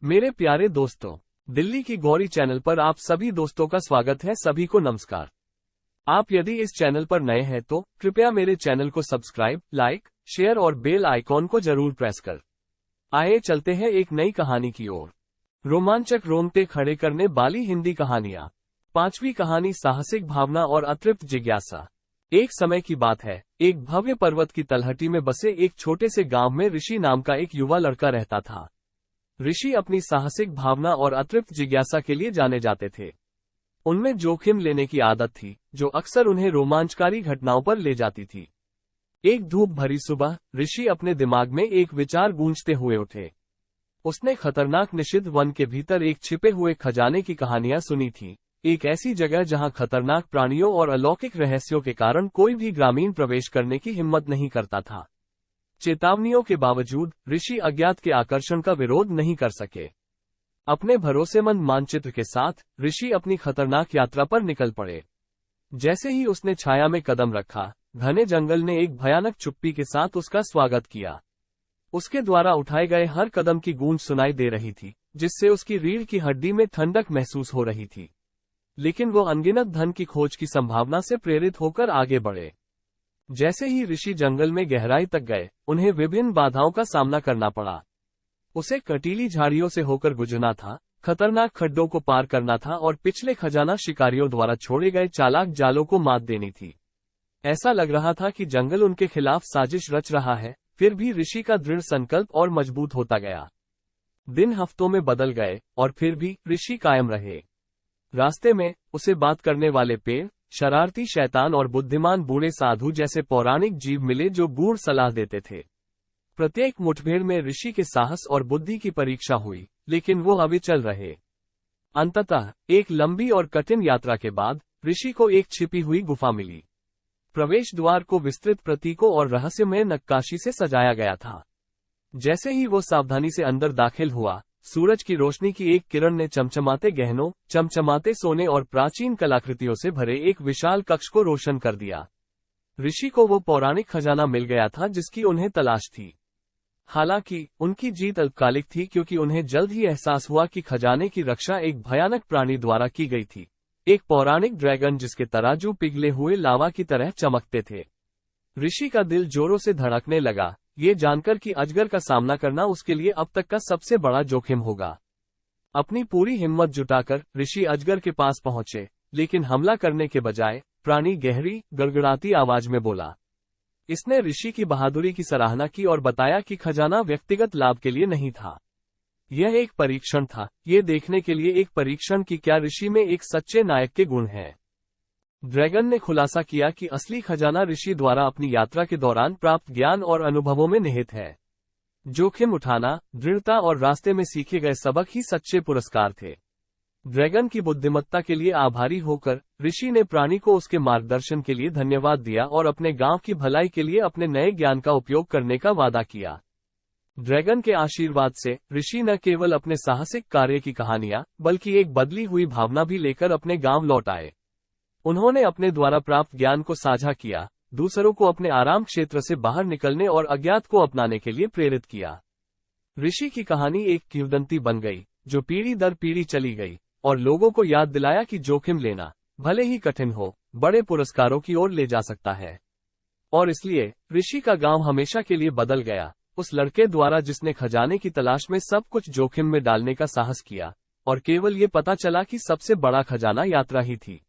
मेरे प्यारे दोस्तों, दिल्ली की गौरी चैनल पर आप सभी दोस्तों का स्वागत है। सभी को नमस्कार। आप यदि इस चैनल पर नए हैं तो कृपया मेरे चैनल को सब्सक्राइब, लाइक, शेयर और बेल आइकॉन को जरूर प्रेस कर। आइए चलते हैं एक नई कहानी की ओर। रोमांचक, रोंगटे खड़े करने वाली हिंदी कहानियां। पांचवी कहानी, साहसिक भावना और अतृप्त जिज्ञासा। एक समय की बात है, एक भव्य पर्वत की तलहटी में बसे एक छोटे से गांव में ऋषि नाम का एक युवा लड़का रहता था। ऋषि अपनी साहसिक भावना और अतृप्त जिज्ञासा के लिए जाने जाते थे। उनमें जोखिम लेने की आदत थी, जो अक्सर उन्हें रोमांचकारी घटनाओं पर ले जाती थी। एक धूप भरी सुबह, ऋषि अपने दिमाग में एक विचार गूंजते हुए उठे। उसने खतरनाक निषिद्ध वन के भीतर एक छिपे हुए खजाने की कहानियां सुनी थी। एक ऐसी जगह जहां खतरनाक प्राणियों और अलौकिक रहस्यों के कारण कोई भी ग्रामीण प्रवेश करने की हिम्मत नहीं करता था। चेतावनियों के बावजूद ऋषि अज्ञात के आकर्षण का विरोध नहीं कर सके। अपने भरोसेमंद मानचित्र के साथ ऋषि अपनी खतरनाक यात्रा पर निकल पड़े। जैसे ही उसने छाया में कदम रखा, घने जंगल ने एक भयानक चुप्पी के साथ उसका स्वागत किया। उसके द्वारा उठाए गए हर कदम की गूंज सुनाई दे रही थी, जिससे उसकी रीढ़ की हड्डी में ठंडक महसूस हो रही थी। लेकिन वो अनगिनत धन की खोज की संभावना से प्रेरित होकर आगे बढ़े। जैसे ही ऋषि जंगल में गहराई तक गए, उन्हें विभिन्न बाधाओं का सामना करना पड़ा। उसे कटीली झाड़ियों से होकर गुजरना था, खतरनाक खड्डों को पार करना था और पिछले खजाना शिकारियों द्वारा छोड़े गए चालाक जालों को मात देनी थी। ऐसा लग रहा था कि जंगल उनके खिलाफ साजिश रच रहा है, फिर भी ऋषि का दृढ़ संकल्प और मजबूत होता गया। दिन हफ्तों में बदल गए और फिर भी ऋषि कायम रहे। रास्ते में उसे बात करने वाले पेड़, शरारती शैतान और बुद्धिमान बूढ़े साधु जैसे पौराणिक जीव मिले जो गूढ़ सलाह देते थे। प्रत्येक मुठभेड़ में ऋषि के साहस और बुद्धि की परीक्षा हुई, लेकिन वो अविचल रहे। अंततः एक लंबी और कठिन यात्रा के बाद ऋषि को एक छिपी हुई गुफा मिली। प्रवेश द्वार को विस्तृत प्रतीकों और रहस्यमय नक्काशी से सजाया गया था। जैसे ही वो सावधानी से अंदर दाखिल हुआ, सूरज की रोशनी की एक किरण ने चमचमाते गहनों, चमचमाते सोने और प्राचीन कलाकृतियों से भरे एक विशाल कक्ष को रोशन कर दिया। ऋषि को वो पौराणिक खजाना मिल गया था जिसकी उन्हें तलाश थी। हालांकि उनकी जीत अल्पकालिक थी, क्योंकि उन्हें जल्द ही एहसास हुआ कि खजाने की रक्षा एक भयानक प्राणी द्वारा की गई थी, एक पौराणिक ड्रैगन जिसके तराजू पिघले हुए लावा की तरह चमकते थे। ऋषि का दिल जोरों से धड़कने लगा, ये जानकर कि अजगर का सामना करना उसके लिए अब तक का सबसे बड़ा जोखिम होगा। अपनी पूरी हिम्मत जुटाकर ऋषि अजगर के पास पहुंचे, लेकिन हमला करने के बजाय प्राणी गहरी, गड़गड़ाती आवाज में बोला। इसने ऋषि की बहादुरी की सराहना की और बताया कि खजाना व्यक्तिगत लाभ के लिए नहीं था। यह एक परीक्षण था, ये देखने के लिए एक परीक्षण कि क्या ऋषि में एक सच्चे नायक के गुण हैं। ड्रैगन ने खुलासा किया कि असली खजाना ऋषि द्वारा अपनी यात्रा के दौरान प्राप्त ज्ञान और अनुभवों में निहित है। जोखिम उठाना, दृढ़ता और रास्ते में सीखे गए सबक ही सच्चे पुरस्कार थे। ड्रैगन की बुद्धिमत्ता के लिए आभारी होकर ऋषि ने प्राणी को उसके मार्गदर्शन के लिए धन्यवाद दिया और अपने गांव की भलाई के लिए अपने नए ज्ञान का उपयोग करने का वादा किया। ड्रैगन के आशीर्वाद से ऋषि न केवल अपने साहसिक कार्य की कहानियां, बल्कि एक बदली हुई भावना भी लेकर अपने गांव लौट आए। उन्होंने अपने द्वारा प्राप्त ज्ञान को साझा किया, दूसरों को अपने आराम क्षेत्र से बाहर निकलने और अज्ञात को अपनाने के लिए प्रेरित किया। ऋषि की कहानी एक किंवदंती बन गई, जो पीढ़ी दर पीढ़ी चली गई और लोगों को याद दिलाया कि जोखिम लेना, भले ही कठिन हो, बड़े पुरस्कारों की ओर ले जा सकता है। और इसलिए ऋषि का गांव हमेशा के लिए बदल गया, उस लड़के द्वारा जिसने खजाने की तलाश में सब कुछ जोखिम में डालने का साहस किया, और केवल ये पता चला कि सबसे बड़ा खजाना यात्रा ही थी।